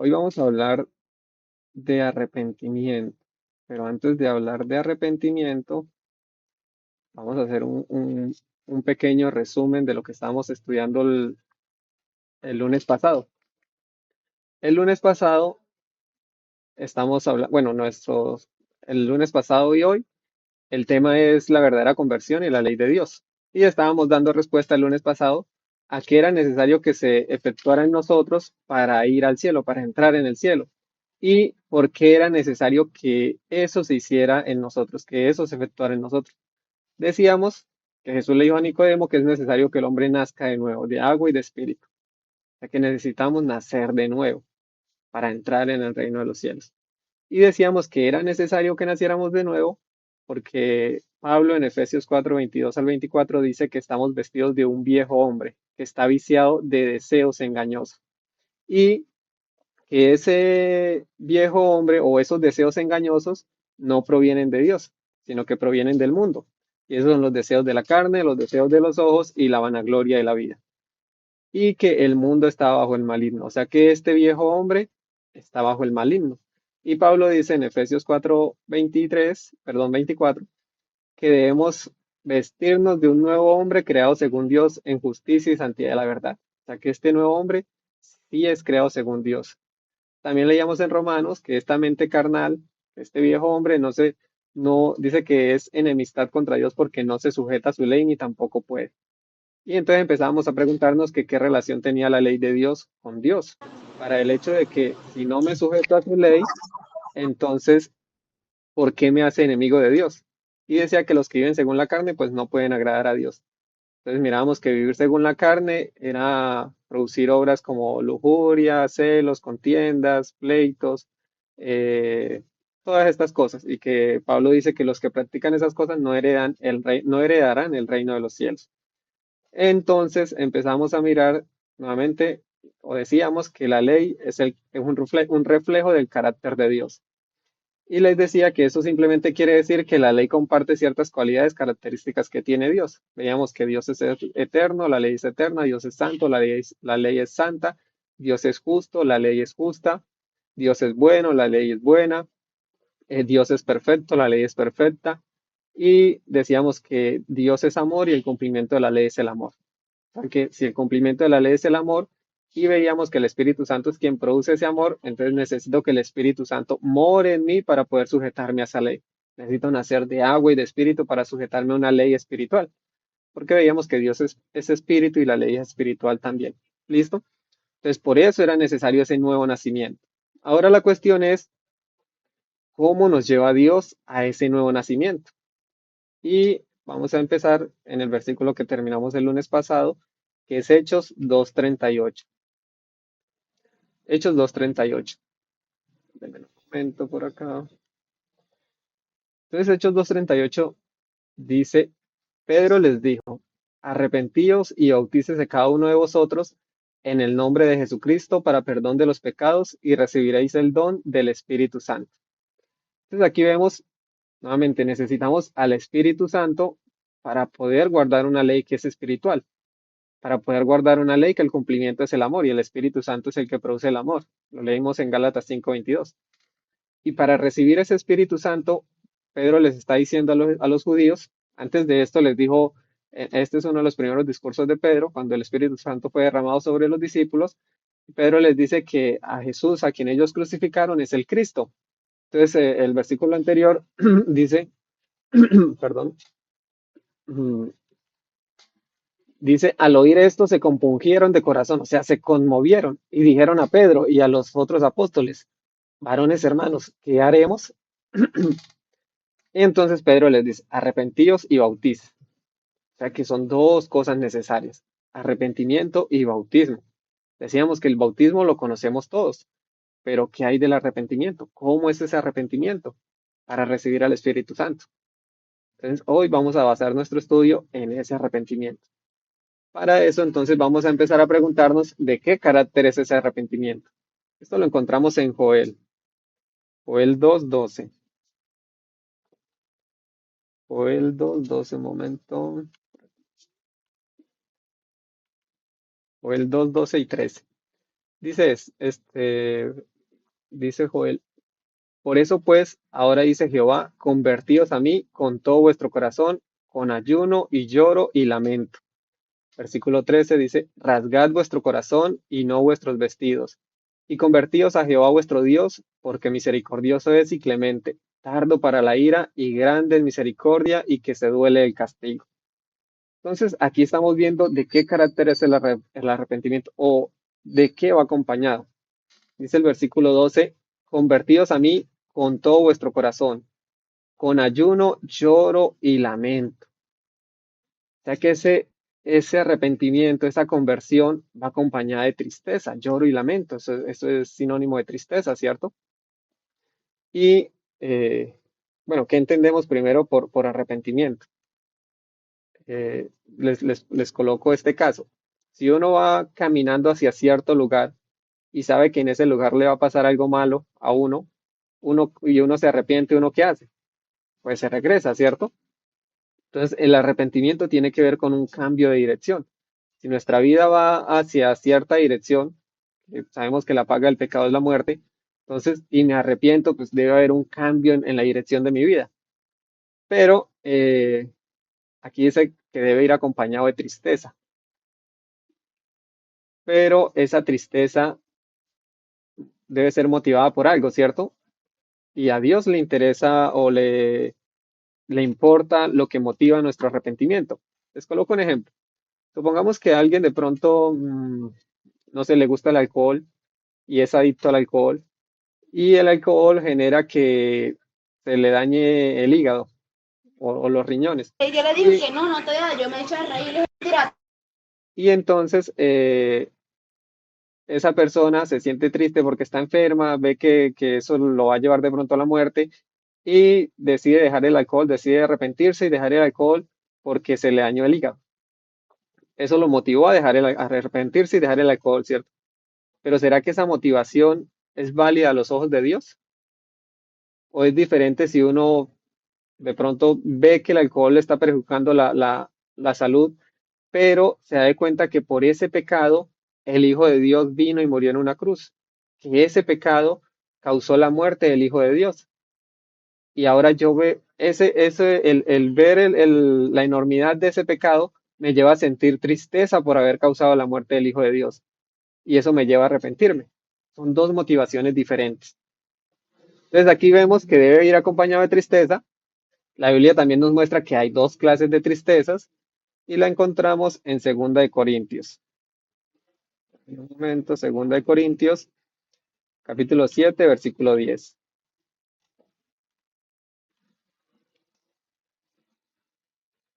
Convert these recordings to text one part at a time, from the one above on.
Hoy vamos a hablar de arrepentimiento, pero antes de hablar de arrepentimiento, vamos a hacer un pequeño resumen de lo que estábamos estudiando el lunes pasado. El lunes pasado estamos hablando, bueno, el lunes pasado y hoy, el tema es la verdadera conversión y la ley de Dios. Y estábamos dando respuesta el lunes pasado a qué era necesario que se efectuara en nosotros para ir al cielo, para entrar en el cielo. Y por qué era necesario que eso se hiciera en nosotros, que eso se efectuara en nosotros. Decíamos que Jesús le dijo a Nicodemo que es necesario que el hombre nazca de nuevo, de agua y de espíritu. O sea que necesitamos nacer de nuevo para entrar en el reino de los cielos. Y decíamos que era necesario que naciéramos de nuevo porque Pablo en Efesios 4, 22 al 24 dice que estamos vestidos de un viejo hombre que está viciado de deseos engañosos y que ese viejo hombre o esos deseos engañosos no provienen de Dios, sino que provienen del mundo. Y esos son los deseos de la carne, los deseos de los ojos y la vanagloria de la vida. Y que el mundo está bajo el maligno. O sea que este viejo hombre está bajo el maligno. Y Pablo dice en Efesios 4, 23, perdón, 24, que debemos vestirnos de un nuevo hombre creado según Dios en justicia y santidad de la verdad. O sea que este nuevo hombre sí es creado según Dios. También leíamos en Romanos que esta mente carnal, este viejo hombre, no dice que es enemistad contra Dios porque no se sujeta a su ley ni tampoco puede. Y entonces empezamos a preguntarnos que qué relación tenía la ley de Dios con Dios. Para el hecho de que si no me sujeto a su ley, entonces, ¿por qué me hace enemigo de Dios? Y decía que los que viven según la carne, pues no pueden agradar a Dios. Entonces mirábamos que vivir según la carne era producir obras como lujuria, celos, contiendas, pleitos, eh, todas estas cosas. Y que Pablo dice que los que practican esas cosas no heredarán el reino de los cielos. Entonces empezamos a mirar nuevamente, o decíamos que la ley es un reflejo del carácter de Dios. Y les decía que eso simplemente quiere decir que la ley comparte ciertas cualidades, características que tiene Dios. Veíamos que Dios es eterno, la ley es eterna, Dios es santo, la ley es santa, Dios es justo, la ley es justa, Dios es bueno, la ley es buena, Dios es perfecto, la ley es perfecta. Y decíamos que Dios es amor y el cumplimiento de la ley es el amor. Porque si el cumplimiento de la ley es el amor y veíamos que el Espíritu Santo es quien produce ese amor, entonces necesito que el Espíritu Santo more en mí para poder sujetarme a esa ley. Necesito nacer de agua y de espíritu para sujetarme a una ley espiritual, porque veíamos que Dios es espíritu y la ley es espiritual también. ¿Listo? Entonces, por eso era necesario ese nuevo nacimiento. Ahora la cuestión es, ¿cómo nos lleva Dios a ese nuevo nacimiento? Y vamos a empezar en el versículo que terminamos el lunes pasado, que es Hechos 2:38. Hechos 2:38. Denme un momento por acá. Entonces, Hechos 2:38 dice, Pedro les dijo, arrepentíos y bautícese cada uno de vosotros en el nombre de Jesucristo para perdón de los pecados y recibiréis el don del Espíritu Santo. Entonces aquí vemos, nuevamente, necesitamos al Espíritu Santo para poder guardar una ley que es espiritual, para poder guardar una ley que el cumplimiento es el amor y el Espíritu Santo es el que produce el amor. Lo leímos en Gálatas 5:22. Y para recibir ese Espíritu Santo, Pedro les está diciendo a los judíos, antes de esto les dijo, este es uno de los primeros discursos de Pedro, cuando el Espíritu Santo fue derramado sobre los discípulos, Pedro les dice que a Jesús, a quien ellos crucificaron, es el Cristo. Entonces, el versículo anterior dice, perdón, dice, al oír esto se compungieron de corazón, o sea, se conmovieron y dijeron a Pedro y a los otros apóstoles, varones hermanos, ¿qué haremos? Y entonces Pedro les dice, arrepentíos y bautiz. O sea que son dos cosas necesarias, arrepentimiento y bautismo. Decíamos que el bautismo lo conocemos todos, pero ¿qué hay del arrepentimiento? ¿Cómo es ese arrepentimiento para recibir al Espíritu Santo? Entonces, hoy vamos a basar nuestro estudio en ese arrepentimiento. Para eso, entonces, vamos a empezar a preguntarnos de qué carácter es ese arrepentimiento. Esto lo encontramos en Joel 2:12. Joel 2:12, un momento. Joel 2:12 y 13. Dice, dice Joel, por eso pues, ahora dice Jehová, convertíos a mí con todo vuestro corazón, con ayuno y lloro y lamento. Versículo 13 dice, rasgad vuestro corazón y no vuestros vestidos, y convertíos a Jehová vuestro Dios, porque misericordioso es y clemente, tardo para la ira y grande en misericordia y que se duele el castigo. Entonces, aquí estamos viendo de qué carácter es el arrepentimiento o de qué va acompañado. Dice el versículo 12, convertíos a mí con todo vuestro corazón, con ayuno, lloro y lamento. O sea que ese arrepentimiento, esa conversión va acompañada de tristeza, lloro y lamento. Eso es sinónimo de tristeza, ¿cierto? Y bueno, ¿qué entendemos primero por arrepentimiento? Les coloco este caso. Si uno va caminando hacia cierto lugar y sabe que en ese lugar le va a pasar algo malo a y uno se arrepiente, ¿uno qué hace? Pues se regresa, ¿cierto? Entonces, el arrepentimiento tiene que ver con un cambio de dirección. Si nuestra vida va hacia cierta dirección, sabemos que la paga del pecado es la muerte, entonces, y me arrepiento, pues debe haber un cambio en la dirección de mi vida. Pero aquí dice que debe ir acompañado de tristeza. Pero esa tristeza debe ser motivada por algo, ¿cierto? Y a Dios le interesa o le importa lo que motiva nuestro arrepentimiento. Les coloco un ejemplo. Supongamos que a alguien de pronto, no sé, le gusta el alcohol y es adicto al alcohol y el alcohol genera que se le dañe el hígado o los riñones. Y yo le dije Y, que no, no te da, yo me eché a reír y le dije, y entonces esa persona se siente triste porque está enferma, ve que eso lo va a llevar de pronto a la muerte y decide dejar el alcohol, decide arrepentirse y dejar el alcohol porque se le dañó el hígado. Eso lo motivó a arrepentirse y dejar el alcohol, ¿cierto? Pero ¿será que esa motivación es válida a los ojos de Dios? ¿O es diferente si uno de pronto ve que el alcohol le está perjudicando la salud, pero se da de cuenta que por ese pecado el Hijo de Dios vino y murió en una cruz? Que ese pecado causó la muerte del Hijo de Dios. Y ahora yo veo el ver la enormidad de ese pecado me lleva a sentir tristeza por haber causado la muerte del Hijo de Dios. Y eso me lleva a arrepentirme. Son dos motivaciones diferentes. Entonces aquí vemos que debe ir acompañado de tristeza. La Biblia también nos muestra que hay dos clases de tristezas y la encontramos en Segunda de Corintios. En un momento, Segunda de Corintios, capítulo 7, versículo 10.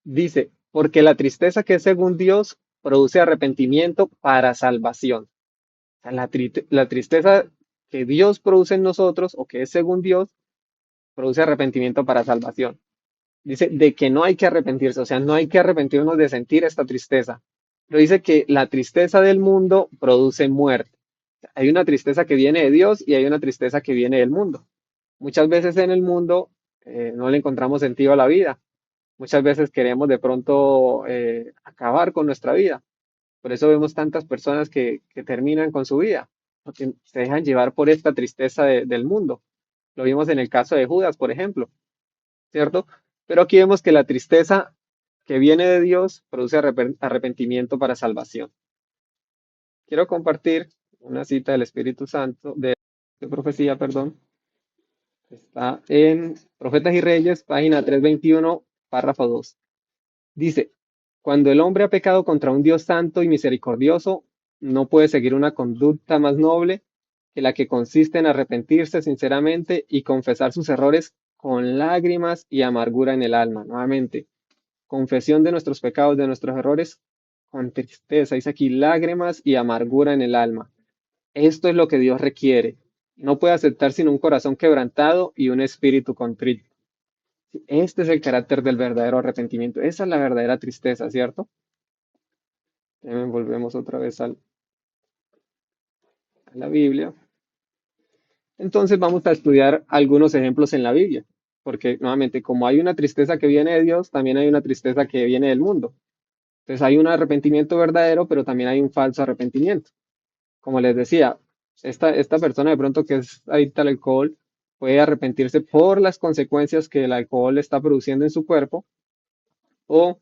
Dice, porque la tristeza que es según Dios produce arrepentimiento para salvación. O sea, la tristeza que Dios produce en nosotros o que es según Dios produce arrepentimiento para salvación. Dice de que no hay que arrepentirse, o sea, no hay que arrepentirnos de sentir esta tristeza. Pero dice que la tristeza del mundo produce muerte. Hay una tristeza que viene de Dios y hay una tristeza que viene del mundo. Muchas veces en el mundo no le encontramos sentido a la vida. Muchas veces queremos de pronto acabar con nuestra vida. Por eso vemos tantas personas que terminan con su vida, porque se dejan llevar por esta tristeza del mundo. Lo vimos en el caso de Judas, por ejemplo, ¿cierto? Pero aquí vemos que la tristeza que viene de Dios produce arrepentimiento para salvación. Quiero compartir una cita del Espíritu Santo, de profecía, perdón. Está en Profetas y Reyes, página 321, párrafo 2. Dice, cuando el hombre ha pecado contra un Dios santo y misericordioso, no puede seguir una conducta más noble que la que consiste en arrepentirse sinceramente y confesar sus errores con lágrimas y amargura en el alma. Nuevamente, confesión de nuestros pecados, de nuestros errores, con tristeza. Dice aquí lágrimas y amargura en el alma. Esto es lo que Dios requiere. No puede aceptar sino un corazón quebrantado y un espíritu contrito. Este es el carácter del verdadero arrepentimiento. Esa es la verdadera tristeza, ¿cierto? Volvemos otra vez a la Biblia. Entonces vamos a estudiar algunos ejemplos en la Biblia, porque nuevamente, como hay una tristeza que viene de Dios, también hay una tristeza que viene del mundo. Entonces hay un arrepentimiento verdadero, pero también hay un falso arrepentimiento. como les decía, esta persona de pronto que es adicta al alcohol puede arrepentirse por las consecuencias que el alcohol está produciendo en su cuerpo o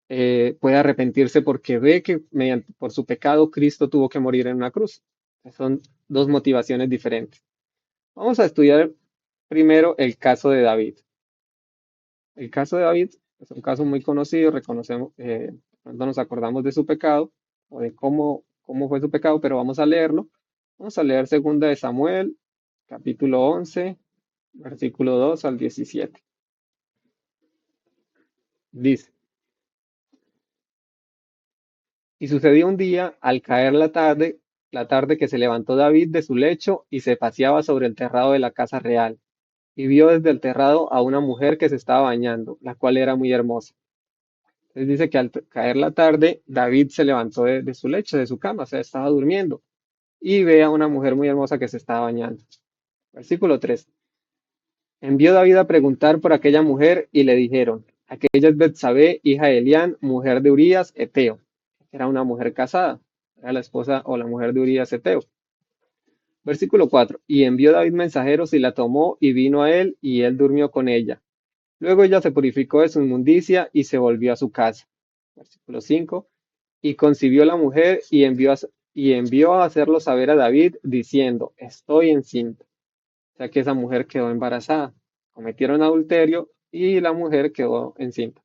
puede arrepentirse porque ve que por su pecado Cristo tuvo que morir en una cruz. Son dos motivaciones diferentes. Vamos a estudiar primero el caso de David. El caso de David es un caso muy conocido, reconocemos, pronto nos acordamos de su pecado o de cómo fue su pecado, pero vamos a leerlo. Vamos a leer segunda de Samuel, capítulo 11, versículo 2 al 17. Dice, y sucedió un día, al caer la tarde que se levantó David de su lecho y se paseaba sobre el terrado de la casa real, y vio desde el terrado a una mujer que se estaba bañando, la cual era muy hermosa. Entonces dice que al caer la tarde, David se levantó de su lecho, de su cama, o sea, estaba durmiendo, y ve a una mujer muy hermosa que se estaba bañando. Versículo 3. Envió David a preguntar por aquella mujer y le dijeron, aquella es Betsabé, hija de Elián, mujer de Urías, Eteo. Era una mujer casada, era la esposa o la mujer de Urías, Eteo. Versículo 4. Y envió David mensajeros y la tomó y vino a él y él durmió con ella. Luego ella se purificó de su inmundicia y se volvió a su casa. Versículo 5. Y concibió la mujer y envió a hacerlo saber a David diciendo, estoy encinta. O sea que esa mujer quedó embarazada. Cometieron adulterio y la mujer quedó encinta.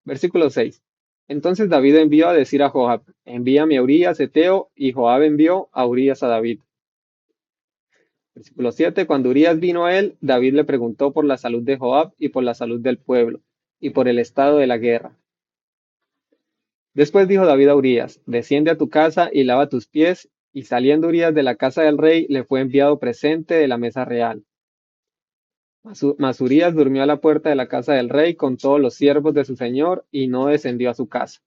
Versículo 6. Entonces David envió a decir a Joab, envíame a Urías Eteo, y Joab envió a Urías a David. Versículo 7. Cuando Urías vino a él, David le preguntó por la salud de Joab y por la salud del pueblo y por el estado de la guerra. Después dijo David a Urías, desciende a tu casa y lava tus pies, y saliendo Urías de la casa del rey, le fue enviado presente de la mesa real. Mas Urías durmió a la puerta de la casa del rey con todos los siervos de su señor y no descendió a su casa.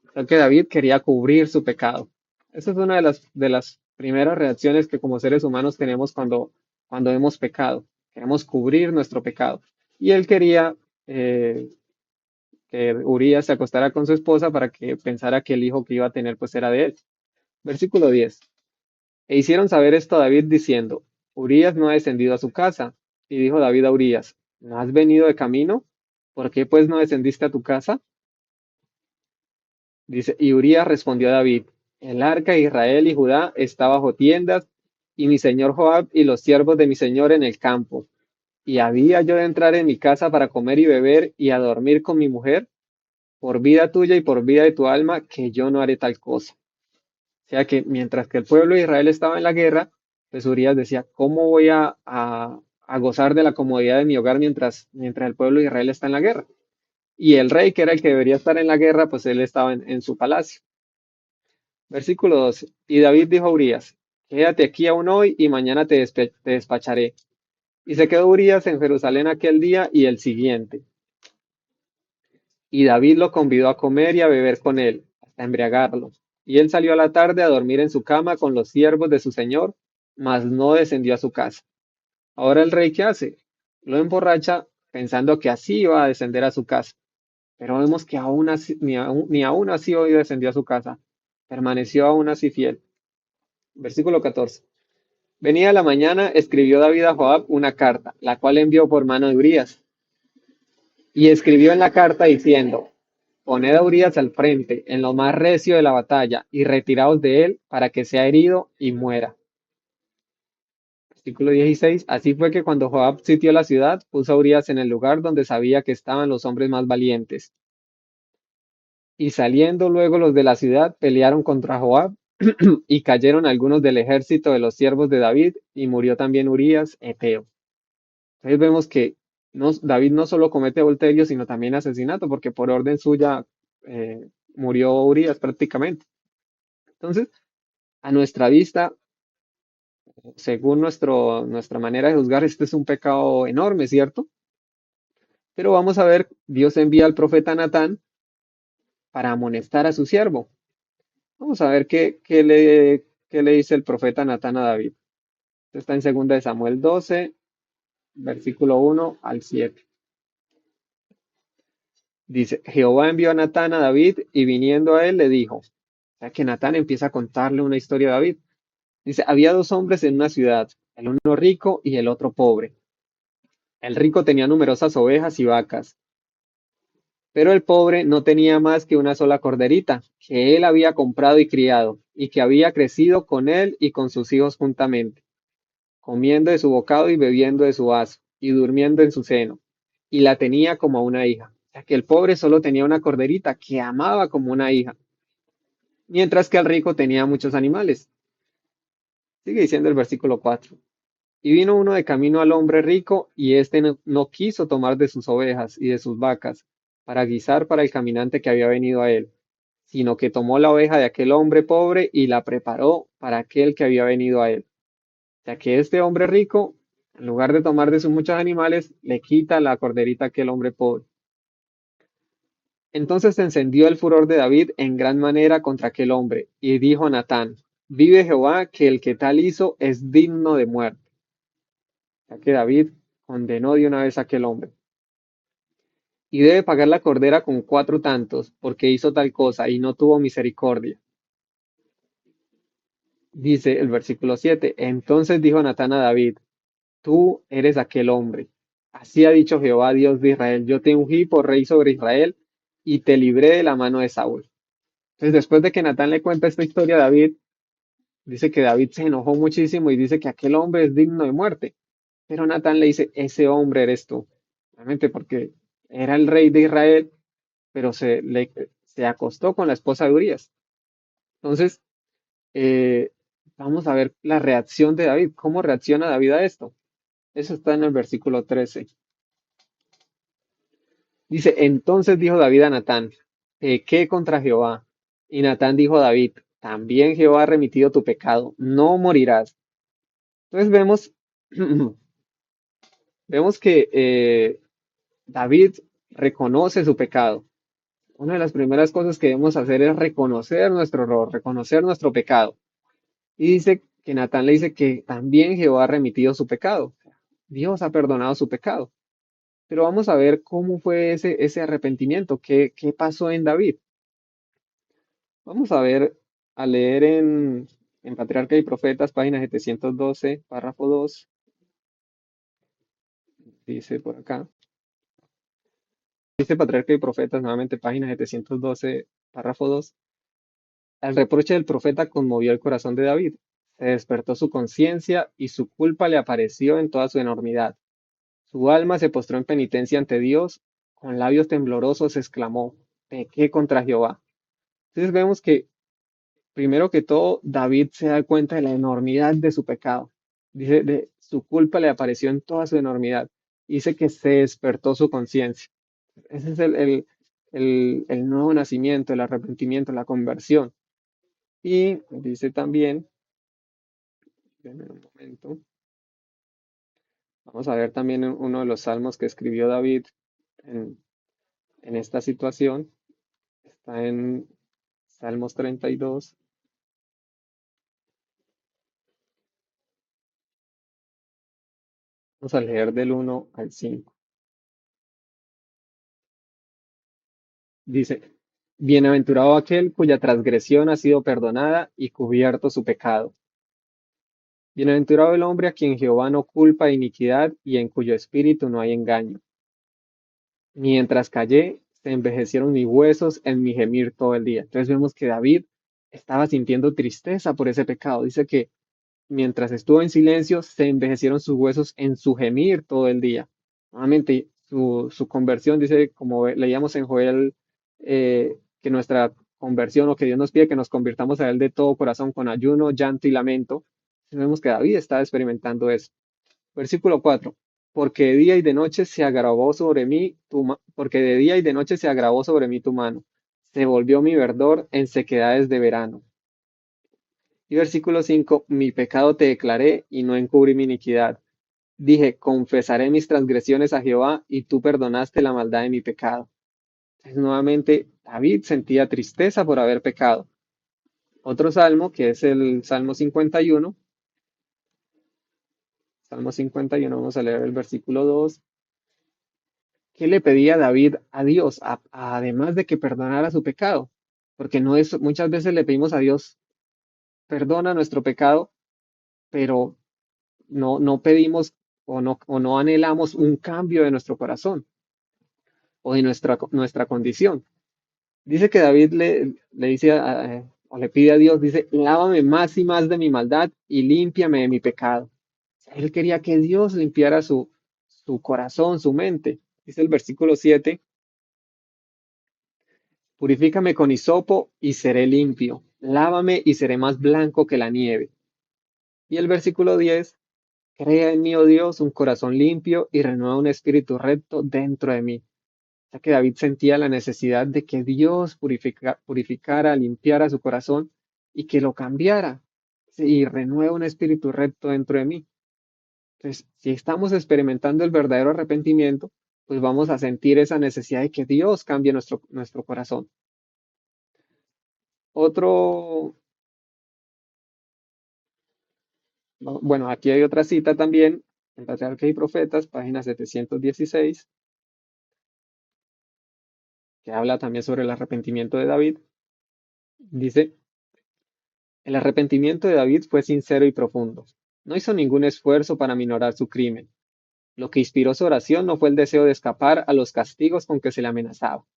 O sea que David quería cubrir su pecado. Esa es una de las primeras reacciones que como seres humanos tenemos cuando hemos pecado. Queremos cubrir nuestro pecado. Y él quería que Urías se acostara con su esposa para que pensara que el hijo que iba a tener pues era de él. Versículo 10. E hicieron saber esto a David diciendo, Urías no ha descendido a su casa. Y dijo David a Urías, ¿no has venido de camino? ¿Por qué pues no descendiste a tu casa? Dice, y Urías respondió a David, el arca de Israel y Judá está bajo tiendas, y mi señor Joab y los siervos de mi señor en el campo. ¿Y había yo de entrar en mi casa para comer y beber y a dormir con mi mujer? Por vida tuya y por vida de tu alma, que yo no haré tal cosa. O sea que mientras que el pueblo de Israel estaba en la guerra, pues Urias decía, ¿cómo voy a gozar de la comodidad de mi hogar mientras el pueblo de Israel está en la guerra? Y el rey, que era el que debería estar en la guerra, pues él estaba en su palacio. Versículo 12. Y David dijo a Urias, quédate aquí aún hoy y mañana te despacharé. Y se quedó Urias en Jerusalén aquel día y el siguiente. Y David lo convidó a comer y a beber con él, hasta embriagarlo. Y él salió a la tarde a dormir en su cama con los siervos de su señor, mas no descendió a su casa. Ahora el rey, ¿qué hace? Lo emborracha pensando que así iba a descender a su casa. Pero vemos que aún así, ni aún así hoy descendió a su casa. Permaneció aún así fiel. Versículo 14. Venía la mañana, escribió David a Joab una carta, la cual envió por mano de Urías. Y escribió en la carta diciendo, poned a Urías al frente, en lo más recio de la batalla, y retiraos de él para que sea herido y muera. Versículo 16. Así fue que cuando Joab sitió la ciudad, puso a Urías en el lugar donde sabía que estaban los hombres más valientes. Y saliendo luego los de la ciudad, pelearon contra Joab, y cayeron algunos del ejército de los siervos de David, y murió también Urías, Eteo. Entonces vemos que David no solo comete adulterio, sino también asesinato, porque por orden suya murió Urías prácticamente. Entonces, a nuestra vista, según nuestra manera de juzgar, este es un pecado enorme, ¿cierto? Pero vamos a ver, Dios envía al profeta Natán para amonestar a su siervo. Vamos a ver qué le dice el profeta Natán a David. Esto está en 2 de Samuel 12, versículo 1 al 7. Dice, Jehová envió a Natán a David y viniendo a él le dijo, o sea que Natán empieza a contarle una historia a David. Dice, había dos hombres en una ciudad, el uno rico y el otro pobre. El rico tenía numerosas ovejas y vacas, pero el pobre no tenía más que una sola corderita, que él había comprado y criado, y que había crecido con él y con sus hijos juntamente, comiendo de su bocado y bebiendo de su vaso, y durmiendo en su seno, y la tenía como a una hija. O sea que el pobre solo tenía una corderita que amaba como una hija, mientras que el rico tenía muchos animales. Sigue diciendo el versículo 4. Y vino uno de camino al hombre rico, y éste no quiso tomar de sus ovejas y de sus vacas para guisar para el caminante que había venido a él, sino que tomó la oveja de aquel hombre pobre y la preparó para aquel que había venido a él. O sea que este hombre rico, en lugar de tomar de sus muchos animales, le quita la corderita a aquel hombre pobre. Entonces se encendió el furor de David en gran manera contra aquel hombre, y dijo a Natán, vive Jehová que el que tal hizo es digno de muerte. Ya que David condenó de una vez a aquel hombre. Y debe pagar la cordera con 4 tantos, porque hizo tal cosa y no tuvo misericordia. Dice el versículo 7. Entonces dijo Natán a David, tú eres aquel hombre. Así ha dicho Jehová, Dios de Israel, yo te ungí por rey sobre Israel y te libré de la mano de Saúl. Entonces, después de que Natán le cuenta esta historia a David, dice que David se enojó muchísimo y dice que aquel hombre es digno de muerte. Pero Natán le dice, ese hombre eres tú. Realmente porque era el rey de Israel, pero se acostó con la esposa de Urías. Entonces, eh, vamos a ver la reacción de David. ¿Cómo reacciona David a esto? Eso está en el versículo 13. Dice, entonces dijo David a Natán, pequé contra Jehová. Y Natán dijo a David, también Jehová ha remitido tu pecado, no morirás. Entonces vemos que David reconoce su pecado. Una de las primeras cosas que debemos hacer es reconocer nuestro error, reconocer nuestro pecado. Y dice que Natán le dice que también Jehová ha remitido su pecado. Dios ha perdonado su pecado. Pero vamos a ver cómo fue ese arrepentimiento, qué pasó en David. Vamos a ver, a leer en Patriarca y Profetas, página 712, párrafo 2, dice por acá. Dice Patriarca y Profetas, nuevamente página 712, párrafo 2. El reproche del profeta conmovió el corazón de David. Se despertó su conciencia y su culpa le apareció en toda su enormidad. Su alma se postró en penitencia ante Dios, con labios temblorosos exclamó, pequé contra Jehová. Entonces vemos que, primero que todo, David se da cuenta de la enormidad de su pecado. Dice, de su culpa le apareció en toda su enormidad. Dice que se despertó su conciencia. Ese es el nuevo nacimiento, el arrepentimiento, la conversión. Y dice también, denme un momento, vamos a ver también uno de los salmos que escribió David en, en esta situación. Está en Salmos 32. Vamos a leer del 1 al 5. Dice, bienaventurado aquel cuya transgresión ha sido perdonada y cubierto su pecado. Bienaventurado el hombre a quien Jehová no culpa iniquidad y en cuyo espíritu no hay engaño. Mientras callé, se envejecieron mis huesos en mi gemir todo el día. Entonces vemos que David estaba sintiendo tristeza por ese pecado. Dice que mientras estuvo en silencio, se envejecieron sus huesos en su gemir todo el día. Nuevamente, su conversión, dice, como leíamos en Joel, que nuestra conversión o que Dios nos pide que nos convirtamos a Él de todo corazón con ayuno, llanto y lamento. Entonces vemos que David estaba experimentando eso. Versículo 4. Porque de día y de noche se agravó sobre mí porque de día y de noche se agravó sobre mí tu mano. Se volvió mi verdor en sequedades de verano. Y versículo 5. Mi pecado te declaré y no encubrí mi iniquidad. Dije, confesaré mis transgresiones a Jehová y tú perdonaste la maldad de mi pecado. Entonces, nuevamente, David sentía tristeza por haber pecado. Otro salmo, que es el Salmo 51. Salmo 51, vamos a leer el versículo 2. ¿Qué le pedía David a Dios, además de que perdonara su pecado? Porque no es, muchas veces le pedimos a Dios, perdona nuestro pecado, pero no pedimos o no anhelamos un cambio de nuestro corazón o de nuestra condición. Dice que David le dice o le pide a Dios, dice, lávame más y más de mi maldad y límpiame de mi pecado. O sea, él quería que Dios limpiara su corazón, su mente. Dice el versículo 7, purifícame con hisopo y seré limpio. Lávame y seré más blanco que la nieve. Y el versículo 10, crea en mí, oh Dios, un corazón limpio y renueva un espíritu recto dentro de mí. O sea que David sentía la necesidad de que Dios purificara, limpiara su corazón y que lo cambiara. Sí, y renueva un espíritu recto dentro de mí. Entonces, si estamos experimentando el verdadero arrepentimiento, pues vamos a sentir esa necesidad de que Dios cambie nuestro corazón. Otro, bueno, aquí hay otra cita también, en Patriarcas y Profetas, página 716, que habla también sobre el arrepentimiento de David. Dice, el arrepentimiento de David fue sincero y profundo. No hizo ningún esfuerzo para minorar su crimen. Lo que inspiró su oración no fue el deseo de escapar a los castigos con que se le amenazaba. O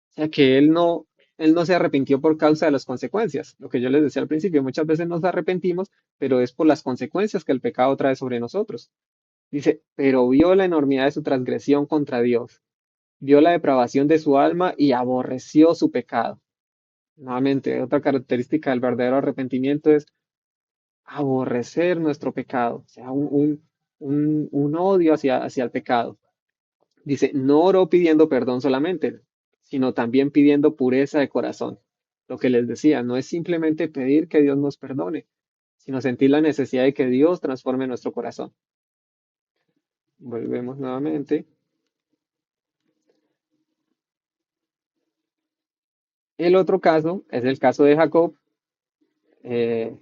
sea que él no se arrepintió por causa de las consecuencias. Lo que yo les decía al principio, muchas veces nos arrepentimos, pero es por las consecuencias que el pecado trae sobre nosotros. Dice, pero vio la enormidad de su transgresión contra Dios, vio la depravación de su alma y aborreció su pecado. Nuevamente, otra característica del verdadero arrepentimiento es aborrecer nuestro pecado, o sea, un odio hacia el pecado. Dice, no oró pidiendo perdón solamente, sino también pidiendo pureza de corazón. Lo que les decía, no es simplemente pedir que Dios nos perdone, sino sentir la necesidad de que Dios transforme nuestro corazón. Volvemos nuevamente. El otro caso es el caso de Jacob. Eh,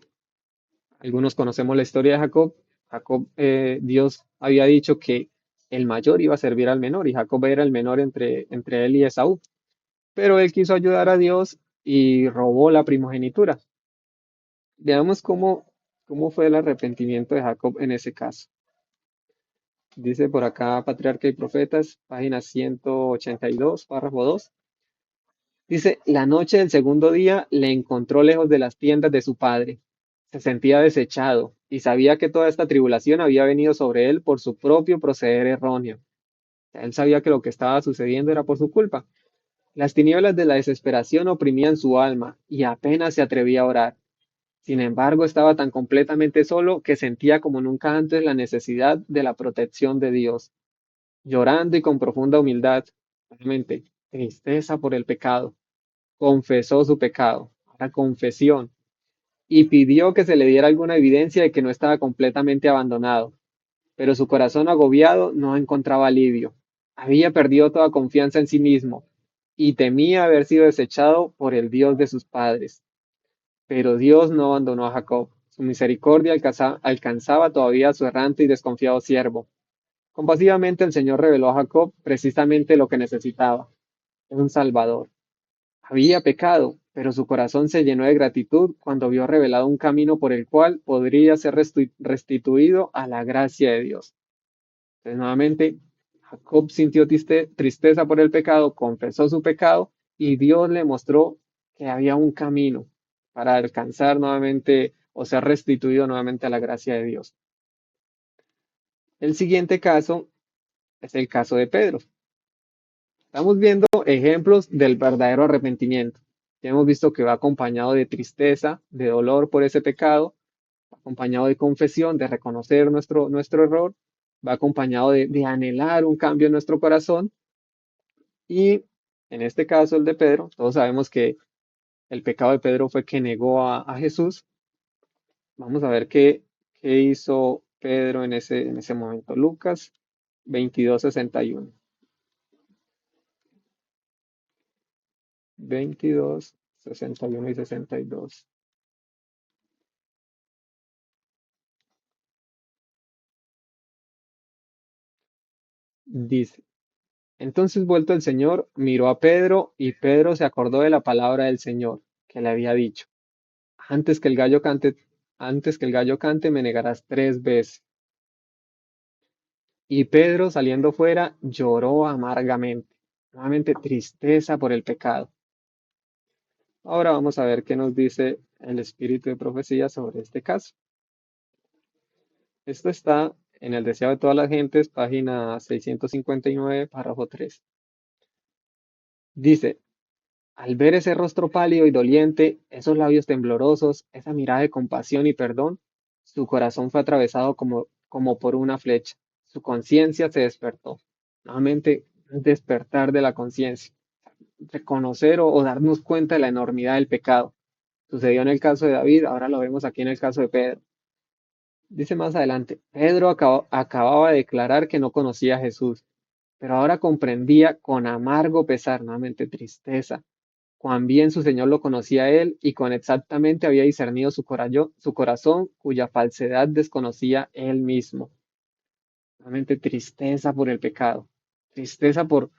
Algunos conocemos la historia de Jacob. Jacob, Dios había dicho que el mayor iba a servir al menor y Jacob era el menor entre él y Esaú. Pero él quiso ayudar a Dios y robó la primogenitura. Veamos cómo fue el arrepentimiento de Jacob en ese caso. Dice por acá Patriarca y Profetas, página 182, párrafo 2. Dice, la noche del segundo día le encontró lejos de las tiendas de su padre. Se sentía desechado y sabía que toda esta tribulación había venido sobre él por su propio proceder erróneo. Él sabía que lo que estaba sucediendo era por su culpa. Las tinieblas de la desesperación oprimían su alma y apenas se atrevía a orar. Sin embargo, estaba tan completamente solo que sentía como nunca antes la necesidad de la protección de Dios. Llorando y con profunda humildad, realmente, tristeza por el pecado, confesó su pecado, la confesión, y pidió que se le diera alguna evidencia de que no estaba completamente abandonado. Pero su corazón agobiado no encontraba alivio. Había perdido toda confianza en sí mismo y temía haber sido desechado por el Dios de sus padres. Pero Dios no abandonó a Jacob. Su misericordia alcanzaba todavía a su errante y desconfiado siervo. Compasivamente el Señor reveló a Jacob precisamente lo que necesitaba, un Salvador. Había pecado, pero su corazón se llenó de gratitud cuando vio revelado un camino por el cual podría ser restituido a la gracia de Dios. Entonces, nuevamente, Jacob sintió tristeza por el pecado, confesó su pecado y Dios le mostró que había un camino para alcanzar nuevamente o ser restituido nuevamente a la gracia de Dios. El siguiente caso es el caso de Pedro. Estamos viendo ejemplos del verdadero arrepentimiento. Ya hemos visto que va acompañado de tristeza, de dolor por ese pecado, acompañado de confesión, de reconocer nuestro error, va acompañado de anhelar un cambio en nuestro corazón. Y en este caso, el de Pedro, todos sabemos que el pecado de Pedro fue que negó a Jesús. Vamos a ver qué hizo Pedro en ese momento. Lucas 22:61. 22:61 y 62. Dice, entonces vuelto el Señor, miró a Pedro y Pedro se acordó de la palabra del Señor que le había dicho. Antes que el gallo cante, Antes que el gallo cante, me negarás 3 veces. Y Pedro, saliendo fuera, lloró amargamente. Nuevamente, tristeza por el pecado. Ahora vamos a ver qué nos dice el espíritu de profecía sobre este caso. Esto está en El deseo de todas las gentes, página 659, párrafo 3. Dice, al ver ese rostro pálido y doliente, esos labios temblorosos, esa mirada de compasión y perdón, su corazón fue atravesado como por una flecha. Su conciencia se despertó. Nuevamente, un despertar de la conciencia. Reconocer o darnos cuenta de la enormidad del pecado. Sucedió en el caso de David, ahora lo vemos aquí en el caso de Pedro. Dice más adelante, Pedro acababa de declarar que no conocía a Jesús, pero ahora comprendía con amargo pesar, nuevamente tristeza, cuán bien su Señor lo conocía a él y cuán exactamente había discernido su corazón, cuya falsedad desconocía él mismo. Nuevamente tristeza por el pecado, tristeza por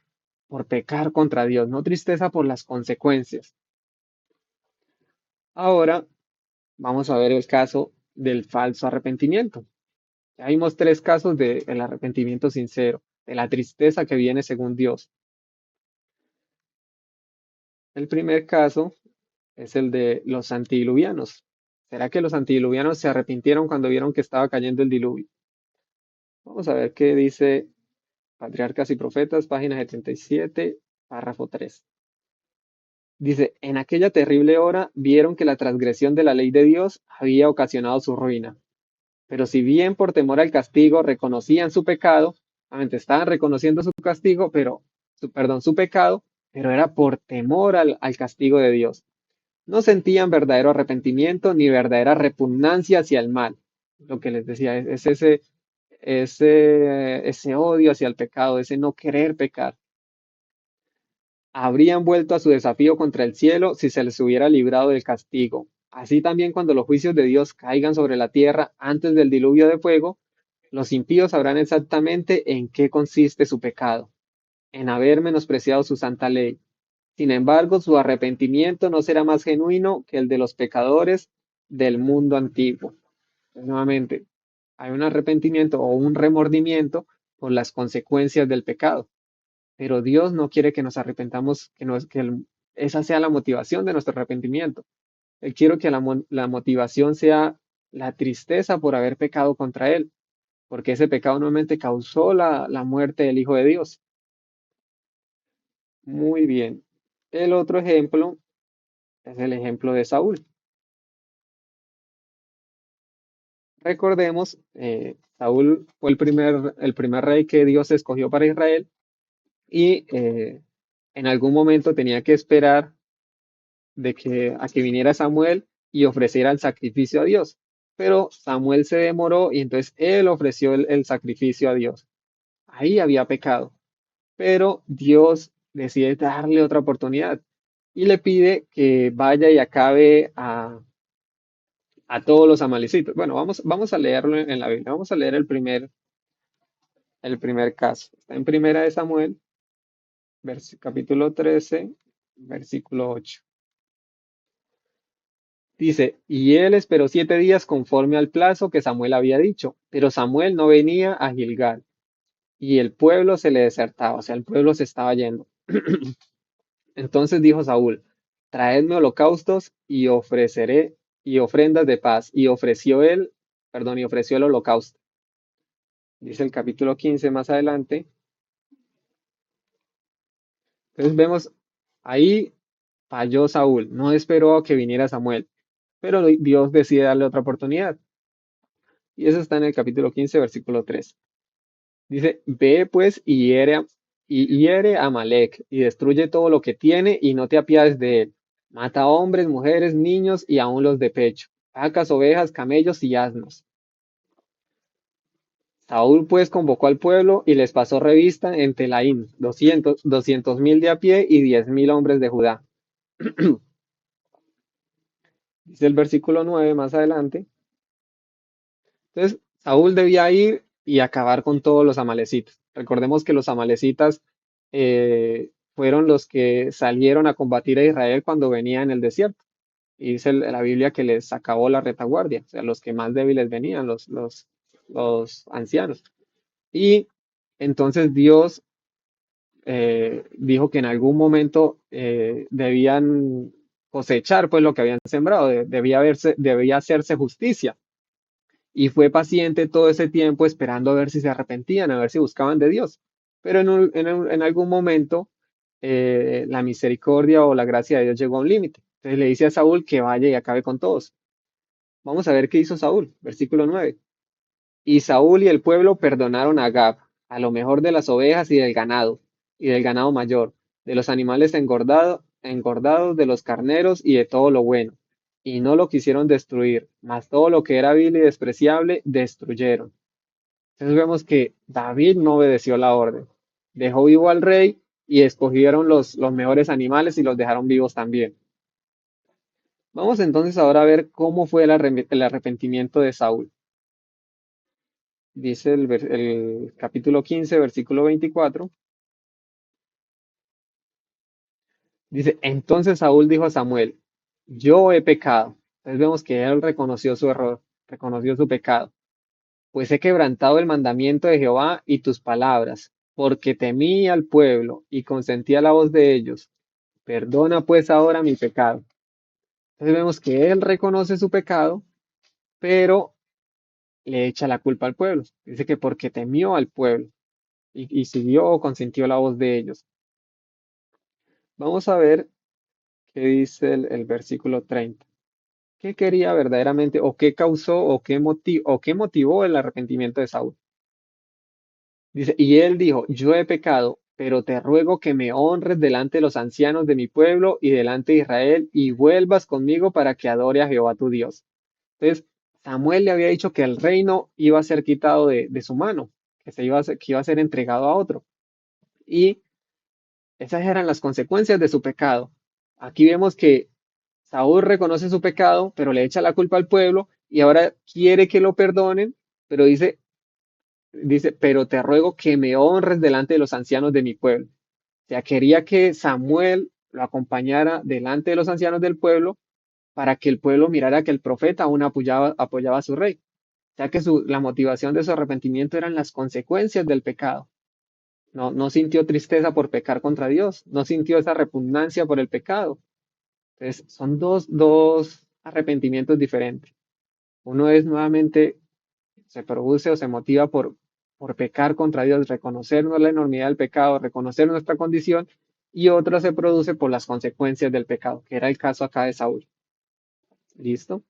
pecar contra Dios, no tristeza por las consecuencias. Ahora vamos a ver el caso del falso arrepentimiento. Ya vimos 3 casos del arrepentimiento sincero, de la tristeza que viene según Dios. El primer caso es el de los antidiluvianos. ¿Será que los antidiluvianos se arrepintieron cuando vieron que estaba cayendo el diluvio? Vamos a ver qué dice Patriarcas y Profetas, página 77, párrafo 3. Dice, en aquella terrible hora vieron que la transgresión de la ley de Dios había ocasionado su ruina. Pero si bien por temor al castigo reconocían su pecado, obviamente estaban reconociendo su castigo, perdón, su pecado, pero era por temor al castigo de Dios. No sentían verdadero arrepentimiento ni verdadera repugnancia hacia el mal. Lo que les decía es ese odio hacia el pecado, ese no querer pecar. Habrían vuelto a su desafío contra el cielo si se les hubiera librado del castigo. Así también cuando los juicios de Dios caigan sobre la tierra antes del diluvio de fuego, los impíos sabrán exactamente en qué consiste su pecado, en haber menospreciado su santa ley. Sin embargo, su arrepentimiento no será más genuino que el de los pecadores del mundo antiguo. Nuevamente, hay un arrepentimiento o un remordimiento por las consecuencias del pecado, pero Dios no quiere que nos arrepentamos, esa sea la motivación de nuestro arrepentimiento. Él quiere que la motivación sea la tristeza por haber pecado contra Él, porque ese pecado nuevamente causó la muerte del Hijo de Dios. Muy bien. El otro ejemplo es el ejemplo de Saúl. Recordemos, Saúl fue el primer rey que Dios escogió para Israel y en algún momento tenía que esperar a que viniera Samuel y ofreciera el sacrificio a Dios. Pero Samuel se demoró y entonces él ofreció el sacrificio a Dios. Ahí había pecado, pero Dios decide darle otra oportunidad y le pide que vaya y acabe a todos los amalecitos. Bueno, vamos a leerlo en la Biblia. Vamos a leer el primer caso. Está en Primera de Samuel, capítulo 13, versículo 8. Dice, y él esperó 7 días conforme al plazo que Samuel había dicho, pero Samuel no venía a Gilgal, y el pueblo se le desertaba, o sea, el pueblo se estaba yendo. Entonces dijo Saúl, traedme holocaustos y ofreceré y ofrendas de paz, y ofreció el holocausto. Dice el capítulo 15 más adelante. Entonces vemos, ahí falló Saúl, no esperó a que viniera Samuel, pero Dios decide darle otra oportunidad. Y eso está en el capítulo 15, versículo 3. Dice, ve pues y hiere a Amalek y destruye todo lo que tiene y no te apiades de él. Mata a hombres, mujeres, niños y aun los de pecho, vacas, ovejas, camellos y asnos. Saúl pues convocó al pueblo y les pasó revista en Telaín, 200.000 de a pie y 10.000 hombres de Judá. Dice el versículo 9 más adelante. Entonces, Saúl debía ir y acabar con todos los amalecitas. Recordemos que los amalecitas fueron los que salieron a combatir a Israel cuando venía en el desierto. y dice la Biblia que les acabó la retaguardia, o sea, los que más débiles venían, los ancianos. Y entonces Dios dijo que en algún momento debían cosechar pues lo que habían sembrado, debía hacerse justicia. Y fue paciente todo ese tiempo esperando a ver si se arrepentían, a ver si buscaban de Dios. Pero en algún momento la misericordia o la gracia de Dios llegó a un límite. Entonces le dice a Saúl que vaya y acabe con todos. Vamos a ver qué hizo Saúl, versículo 9. Y Saúl y el pueblo perdonaron a Agag, a lo mejor de las ovejas y del ganado mayor, de los animales engordados, de los carneros y de todo lo bueno. Y no lo quisieron destruir, mas todo lo que era vil y despreciable destruyeron. Entonces vemos que David no obedeció la orden. Dejó vivo al rey y escogieron los mejores animales y los dejaron vivos también. Vamos entonces ahora a ver cómo fue el arrepentimiento de Saúl. Dice el capítulo 15, versículo 24. Dice, entonces Saúl dijo a Samuel, yo he pecado. Entonces vemos que él reconoció su error, reconoció su pecado. Pues he quebrantado el mandamiento de Jehová y tus palabras, porque temí al pueblo y consentí a la voz de ellos. Perdona pues ahora mi pecado. Entonces vemos que él reconoce su pecado, pero le echa la culpa al pueblo. Dice que porque temió al pueblo y siguió o consintió la voz de ellos. Vamos a ver qué dice el versículo 30. ¿Qué quería verdaderamente o qué causó o qué motivó el arrepentimiento de Saúl? Dice, y él dijo, yo he pecado, pero te ruego que me honres delante de los ancianos de mi pueblo y delante de Israel y vuelvas conmigo para que adore a Jehová tu Dios. Entonces, Samuel le había dicho que el reino iba a ser quitado de su mano, que iba a ser entregado a otro. Y esas eran las consecuencias de su pecado. Aquí vemos que Saúl reconoce su pecado, pero le echa la culpa al pueblo y ahora quiere que lo perdonen, pero dice, pero te ruego que me honres delante de los ancianos de mi pueblo. O sea, quería que Samuel lo acompañara delante de los ancianos del pueblo para que el pueblo mirara que el profeta aún apoyaba a su rey. O sea que la motivación de su arrepentimiento eran las consecuencias del pecado. No, no sintió tristeza por pecar contra Dios, no sintió esa repugnancia por el pecado. Entonces, son dos arrepentimientos diferentes. Uno es nuevamente, se produce o se motiva por pecar contra Dios, reconocernos la enormidad del pecado, reconocer nuestra condición, y otro se produce por las consecuencias del pecado, que era el caso acá de Saúl. ¿Listo?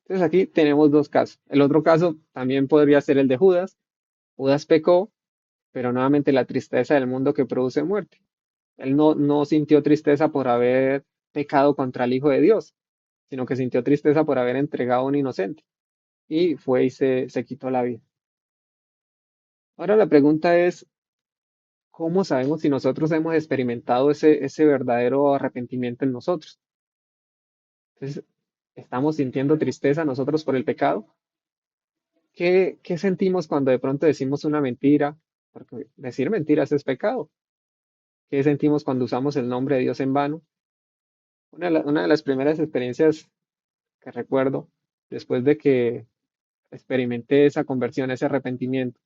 Entonces aquí tenemos dos casos. El otro caso también podría ser el de Judas. Judas pecó, pero nuevamente la tristeza del mundo que produce muerte. Él no sintió tristeza por haber pecado contra el Hijo de Dios, sino que sintió tristeza por haber entregado a un inocente. Y fue y se quitó la vida. Ahora la pregunta es, ¿cómo sabemos si nosotros hemos experimentado ese verdadero arrepentimiento en nosotros? Entonces, ¿estamos sintiendo tristeza nosotros por el pecado? ¿Qué sentimos cuando de pronto decimos una mentira? Porque decir mentiras es pecado. ¿Qué sentimos cuando usamos el nombre de Dios en vano? Una de las primeras experiencias que recuerdo, después de que experimenté esa conversión, ese arrepentimiento,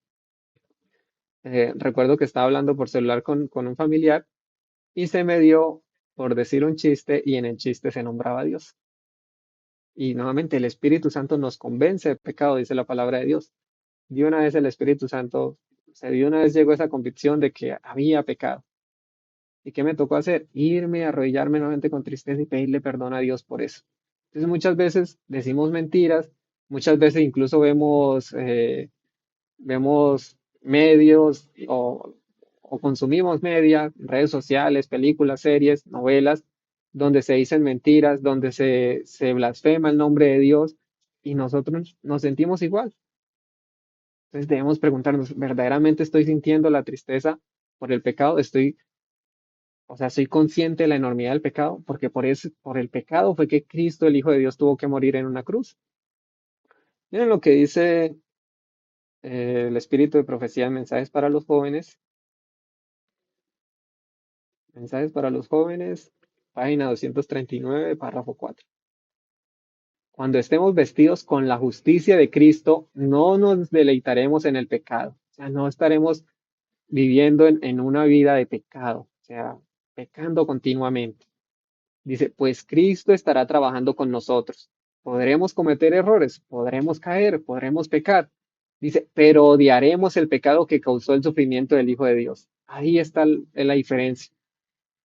recuerdo que estaba hablando por celular con un familiar y se me dio por decir un chiste y en el chiste se nombraba a Dios. Y nuevamente el Espíritu Santo nos convence de pecado, dice la palabra de Dios. De una vez el Espíritu Santo, de una vez llegó esa convicción de que había pecado. ¿Y qué me tocó hacer? Irme, arrodillarme nuevamente con tristeza y pedirle perdón a Dios por eso. Entonces muchas veces decimos mentiras, muchas veces incluso vemos medios o consumimos media, redes sociales, películas, series, novelas, donde se dicen mentiras, donde se blasfema el nombre de Dios y nosotros nos sentimos igual. Entonces debemos preguntarnos, ¿verdaderamente estoy sintiendo la tristeza por el pecado? O sea, soy consciente de la enormidad del pecado, porque por el pecado fue que Cristo, el Hijo de Dios, tuvo que morir en una cruz. Miren lo que dice el Espíritu de Profecía en Mensajes para los jóvenes, página 239, párrafo 4. Cuando estemos vestidos con la justicia de Cristo, no nos deleitaremos en el pecado. O sea, no estaremos viviendo en una vida de pecado, o sea, pecando continuamente. Dice, pues Cristo estará trabajando con nosotros. Podremos cometer errores, podremos caer, podremos pecar. Dice, pero odiaremos el pecado que causó el sufrimiento del Hijo de Dios. Ahí está la diferencia.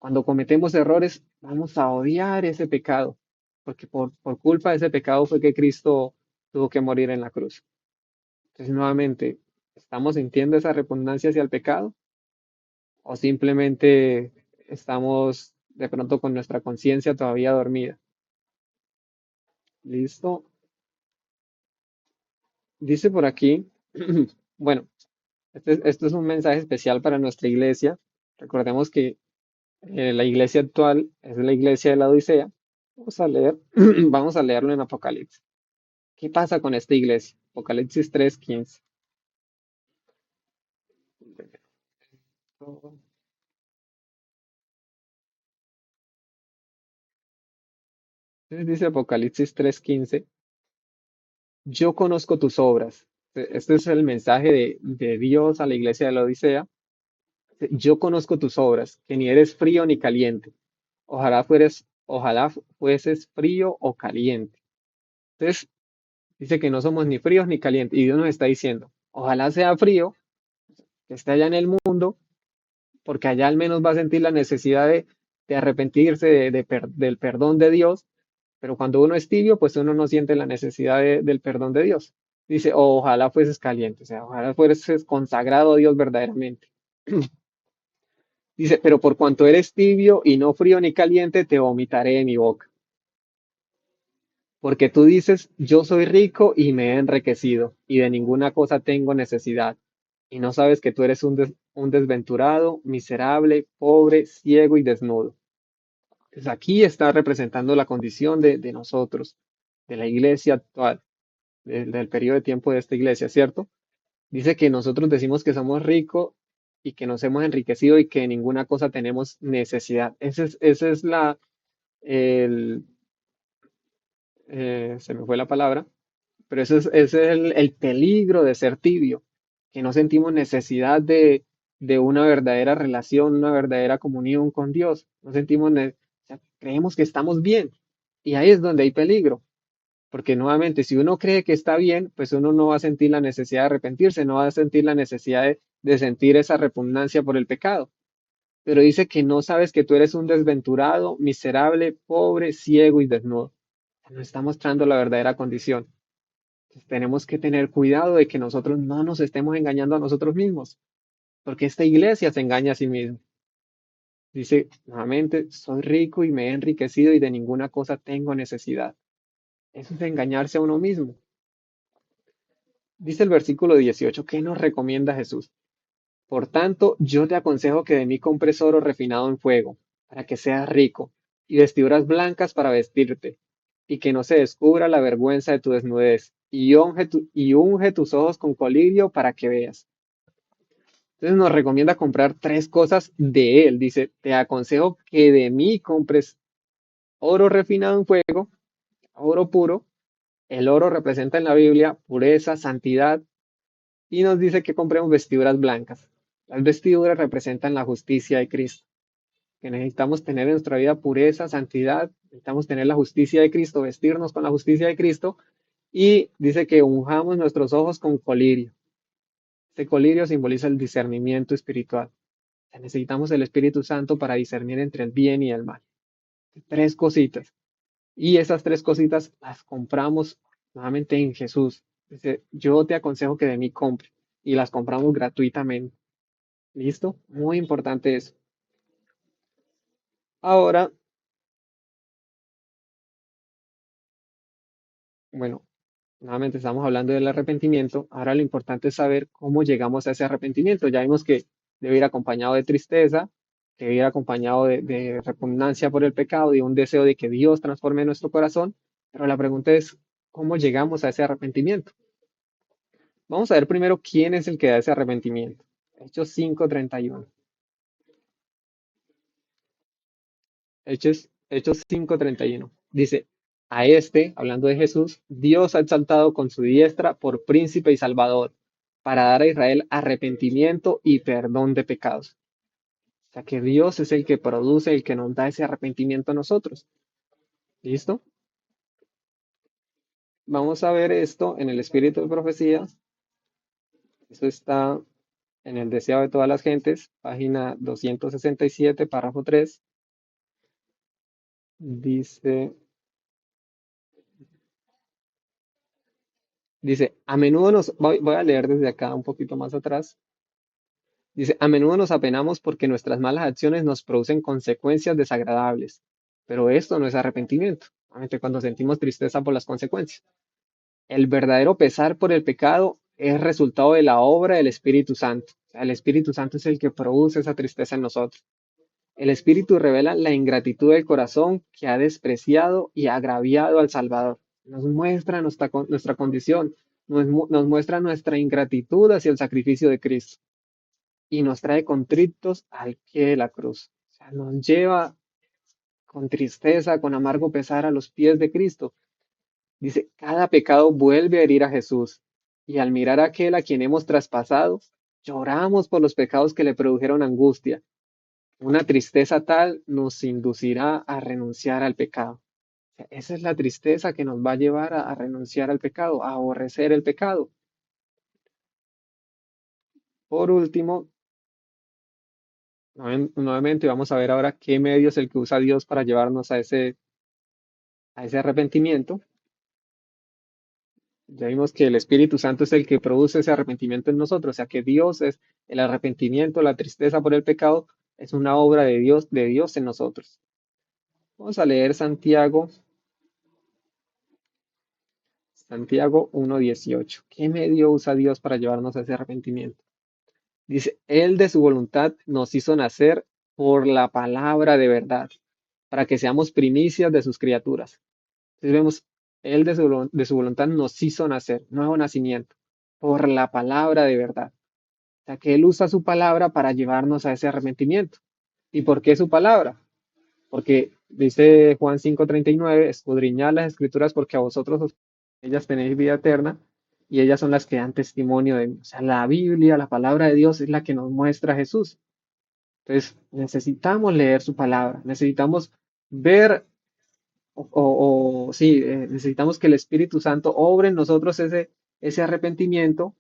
Cuando cometemos errores, vamos a odiar ese pecado, porque por culpa de ese pecado fue que Cristo tuvo que morir en la cruz. Entonces, nuevamente, ¿estamos sintiendo esa repugnancia hacia el pecado? ¿O simplemente estamos de pronto con nuestra conciencia todavía dormida? ¿Listo? Dice por aquí, bueno, esto es un mensaje especial para nuestra iglesia. Recordemos que la iglesia actual es la iglesia de la Odisea. Vamos a leer, vamos a leerlo en Apocalipsis. ¿Qué pasa con esta iglesia? Apocalipsis 3:15. Entonces dice Apocalipsis 3:15, yo conozco tus obras. Este es el mensaje de Dios a la iglesia de la Odisea. Yo conozco tus obras, que ni eres frío ni caliente. Ojalá fueses frío o caliente. Entonces dice que no somos ni fríos ni calientes. Y Dios nos está diciendo, ojalá sea frío, que esté allá en el mundo, porque allá al menos va a sentir la necesidad de arrepentirse del perdón de Dios, pero cuando uno es tibio, pues uno no siente la necesidad del perdón de Dios. Dice, ojalá fueses caliente, o sea, ojalá fueses consagrado a Dios verdaderamente. Dice, pero por cuanto eres tibio y no frío ni caliente, te vomitaré de mi boca. Porque tú dices, yo soy rico y me he enriquecido, y de ninguna cosa tengo necesidad. Y no sabes que tú eres un desventurado, miserable, pobre, ciego y desnudo. Pues aquí está representando la condición de nosotros, de la iglesia actual, del periodo de tiempo de esta iglesia, ¿cierto? Dice que nosotros decimos que somos ricos y que nos hemos enriquecido y que de ninguna cosa tenemos necesidad. Ese es el, se me fue la palabra, pero ese es el peligro de ser tibio, que no sentimos necesidad de una verdadera relación, una verdadera comunión con Dios. No sentimos, o sea, creemos que estamos bien. Y ahí es donde hay peligro, porque nuevamente, si uno cree que está bien, pues uno no va a sentir la necesidad de arrepentirse, no va a sentir la necesidad de sentir esa repugnancia por el pecado. Pero dice que no sabes que tú eres un desventurado, miserable, pobre, ciego y desnudo. Nos está mostrando la verdadera condición. Entonces, tenemos que tener cuidado de que nosotros no nos estemos engañando a nosotros mismos, porque esta iglesia se engaña a sí misma. Dice nuevamente, soy rico y me he enriquecido y de ninguna cosa tengo necesidad. Eso es engañarse a uno mismo. Dice el versículo 18, ¿qué nos recomienda Jesús? Por tanto, yo te aconsejo que de mí compres oro refinado en fuego, para que seas rico, y vestiduras blancas para vestirte, y que no se descubra la vergüenza de tu desnudez, y unge tus ojos con colirio para que veas. Entonces nos recomienda comprar tres cosas de él. Dice, te aconsejo que de mí compres oro refinado en fuego, oro puro. El oro representa en la Biblia pureza, santidad, y nos dice que compremos vestiduras blancas. Las vestiduras representan la justicia de Cristo, que necesitamos tener en nuestra vida pureza, santidad, necesitamos tener la justicia de Cristo, vestirnos con la justicia de Cristo, y dice que unjamos nuestros ojos con colirio. Este colirio simboliza el discernimiento espiritual. O sea, necesitamos el Espíritu Santo para discernir entre el bien y el mal. Tres cositas. Y esas tres cositas las compramos nuevamente en Jesús. Dice, yo te aconsejo que de mí compre. Y las compramos gratuitamente. ¿Listo? Muy importante eso. Ahora, bueno, nuevamente estamos hablando del arrepentimiento. Ahora lo importante es saber cómo llegamos a ese arrepentimiento. Ya vimos que debe ir acompañado de tristeza, que debe ir acompañado de repugnancia por el pecado y un deseo de que Dios transforme nuestro corazón. Pero la pregunta es, ¿cómo llegamos a ese arrepentimiento? Vamos a ver primero quién es el que da ese arrepentimiento. Hechos 5:31. Hechos 5:31. Dice, A este, hablando de Jesús, Dios ha exaltado con su diestra por príncipe y salvador, para dar a Israel arrepentimiento y perdón de pecados. O sea que Dios es el que produce, el que nos da ese arrepentimiento a nosotros. ¿Listo? Vamos a ver esto en el espíritu de profecía. Eso está en el deseado de todas las gentes, página 267, párrafo 3. Dice, a menudo voy a leer desde acá un poquito más atrás. Dice, a menudo nos apenamos porque nuestras malas acciones nos producen consecuencias desagradables, pero esto no es arrepentimiento, solamente cuando sentimos tristeza por las consecuencias. El verdadero pesar por el pecado es resultado de la obra del Espíritu Santo. O sea, el Espíritu Santo es el que produce esa tristeza en nosotros. El Espíritu revela la ingratitud del corazón que ha despreciado y agraviado al Salvador. Nos muestra nuestra condición, nos muestra nuestra ingratitud hacia el sacrificio de Cristo y nos trae contritos al pie de la cruz. O sea, nos lleva con tristeza, con amargo pesar a los pies de Cristo. Dice, cada pecado vuelve a herir a Jesús y al mirar a aquel a quien hemos traspasado, lloramos por los pecados que le produjeron angustia. Una tristeza tal nos inducirá a renunciar al pecado. O sea, esa es la tristeza que nos va a llevar a renunciar al pecado, a aborrecer el pecado. Por último, nuevamente vamos a ver ahora qué medio es el que usa Dios para llevarnos a ese arrepentimiento. Ya vimos que el Espíritu Santo es el que produce ese arrepentimiento en nosotros, o sea que Dios es el arrepentimiento, la tristeza por el pecado, es una obra de Dios en nosotros. Vamos a leer Santiago 1:18. ¿Qué medio usa Dios para llevarnos a ese arrepentimiento? Dice, Él de su voluntad nos hizo nacer por la palabra de verdad, para que seamos primicias de sus criaturas. Entonces vemos, Él de su voluntad nos hizo nacer, nuevo nacimiento, por la palabra de verdad. O sea, que Él usa su palabra para llevarnos a ese arrepentimiento. ¿Y por qué su palabra? Porque dice Juan 5:39, escudriñad las escrituras porque a vosotros ellas tenéis vida eterna y ellas son las que dan testimonio de mí. O sea, la Biblia, la palabra de Dios es la que nos muestra a Jesús. Entonces, necesitamos leer su palabra, necesitamos ver, sí, necesitamos que el Espíritu Santo obre en nosotros ese arrepentimiento,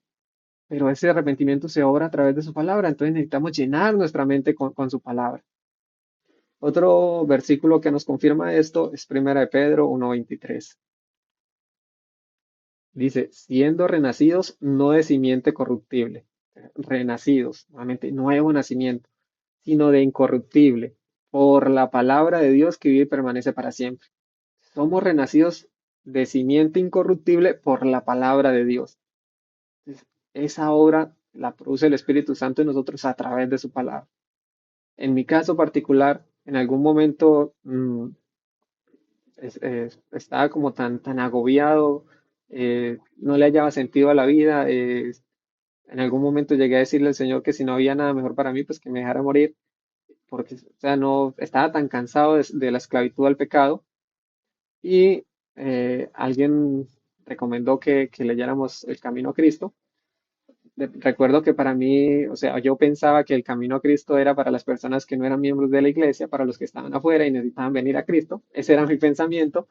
pero ese arrepentimiento se obra a través de su palabra, entonces necesitamos llenar nuestra mente con su palabra. Otro versículo que nos confirma esto es Primera de Pedro 1:23. Dice, siendo renacidos no de simiente corruptible, renacidos, nuevamente, nuevo nacimiento, sino de incorruptible, por la palabra de Dios que vive y permanece para siempre. Somos renacidos de simiente incorruptible por la palabra de Dios. Entonces, esa obra la produce el Espíritu Santo en nosotros a través de su palabra. En mi caso particular, en algún momento estaba como tan agobiado, no le hallaba sentido a la vida. En algún momento llegué a decirle al Señor que si no había nada mejor para mí, pues que me dejara morir, porque, o sea, no estaba tan cansado de la esclavitud al pecado. Y alguien recomendó que leyéramos El Camino a Cristo. Recuerdo que para mí, o sea, yo pensaba que el camino a Cristo era para las personas que no eran miembros de la iglesia, para los que estaban afuera y necesitaban venir a Cristo. Ese era mi pensamiento,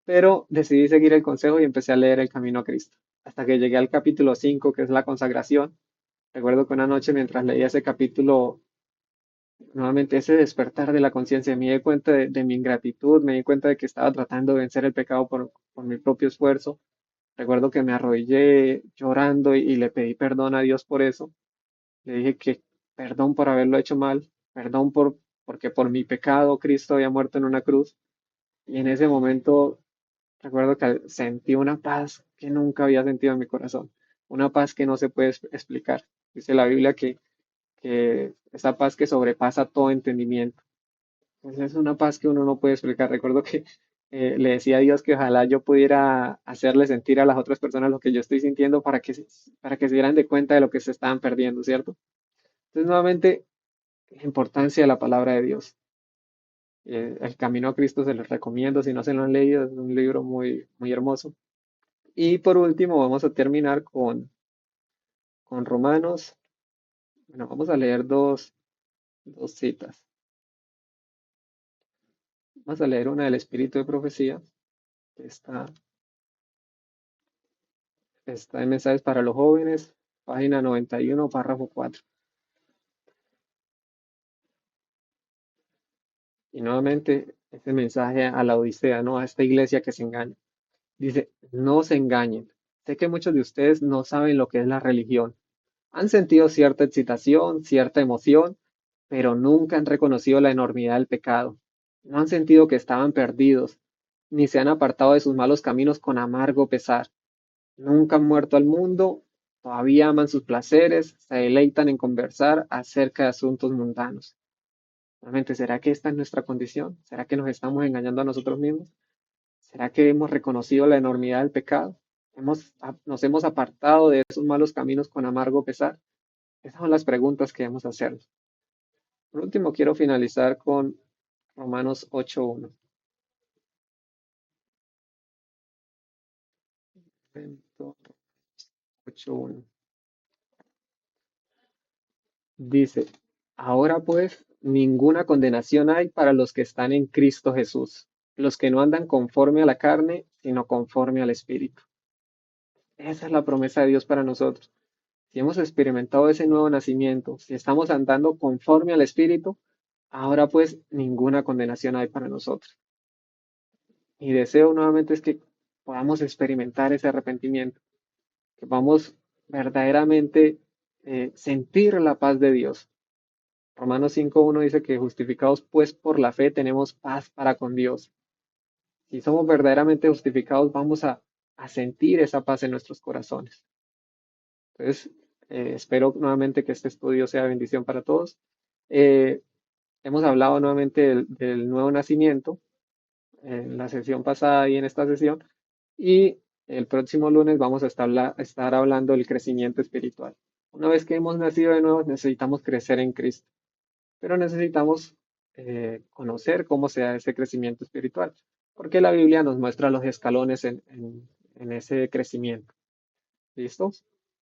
pero decidí seguir el consejo y empecé a leer el camino a Cristo. Hasta que llegué al capítulo 5, que es la consagración. Recuerdo que una noche mientras leía ese capítulo, nuevamente ese despertar de la conciencia, me di cuenta de mi ingratitud, me di cuenta de que estaba tratando de vencer el pecado por mi propio esfuerzo. Recuerdo que me arrodillé llorando y le pedí perdón a Dios por eso. Le dije que perdón por haberlo hecho mal, perdón porque por mi pecado Cristo había muerto en una cruz. Y en ese momento recuerdo que sentí una paz que nunca había sentido en mi corazón, una paz que no se puede explicar. Dice la Biblia que esa paz que sobrepasa todo entendimiento. Pues es una paz que uno no puede explicar. Recuerdo que le decía a Dios que ojalá yo pudiera hacerle sentir a las otras personas lo que yo estoy sintiendo para que se dieran de cuenta de lo que se estaban perdiendo, ¿cierto? Entonces, nuevamente, la importancia de la palabra de Dios. El Camino a Cristo se los recomiendo si no se lo han leído, es un libro muy, muy hermoso. Y por último, vamos a terminar con Romanos. Bueno, vamos a leer dos citas. Vamos a leer una del Espíritu de Profecía, que está en Mensajes para los Jóvenes, página 91, párrafo 4. Y nuevamente, ese mensaje a la Odisea, ¿no? A esta iglesia que se engaña. Dice, no se engañen. Sé que muchos de ustedes no saben lo que es la religión. Han sentido cierta excitación, cierta emoción, pero nunca han reconocido la enormidad del pecado. No han sentido que estaban perdidos, ni se han apartado de sus malos caminos con amargo pesar. Nunca han muerto al mundo, todavía aman sus placeres, se deleitan en conversar acerca de asuntos mundanos. Realmente, ¿será que esta es nuestra condición? ¿Será que nos estamos engañando a nosotros mismos? ¿Será que hemos reconocido la enormidad del pecado? ¿Nos hemos apartado de esos malos caminos con amargo pesar? Esas son las preguntas que debemos hacernos. Por último, quiero finalizar con Romanos 8.1. 8.1. Dice, ahora pues, ninguna condenación hay para los que están en Cristo Jesús, los que no andan conforme a la carne, sino conforme al Espíritu. Esa es la promesa de Dios para nosotros. Si hemos experimentado ese nuevo nacimiento, si estamos andando conforme al Espíritu, ahora pues ninguna condenación hay para nosotros. Mi deseo nuevamente es que podamos experimentar ese arrepentimiento, que podamos verdaderamente sentir la paz de Dios. Romanos 5.1 dice que justificados pues por la fe tenemos paz para con Dios. Si somos verdaderamente justificados, vamos a sentir esa paz en nuestros corazones. Entonces, espero nuevamente que este estudio sea bendición para todos. Eh, Hemos hablado nuevamente del nuevo nacimiento en la sesión pasada y en esta sesión. Y el próximo lunes vamos a estar hablando del crecimiento espiritual. Una vez que hemos nacido de nuevo, necesitamos crecer en Cristo, pero necesitamos conocer cómo se da ese crecimiento espiritual, porque la Biblia nos muestra los escalones en ese crecimiento. ¿Listo?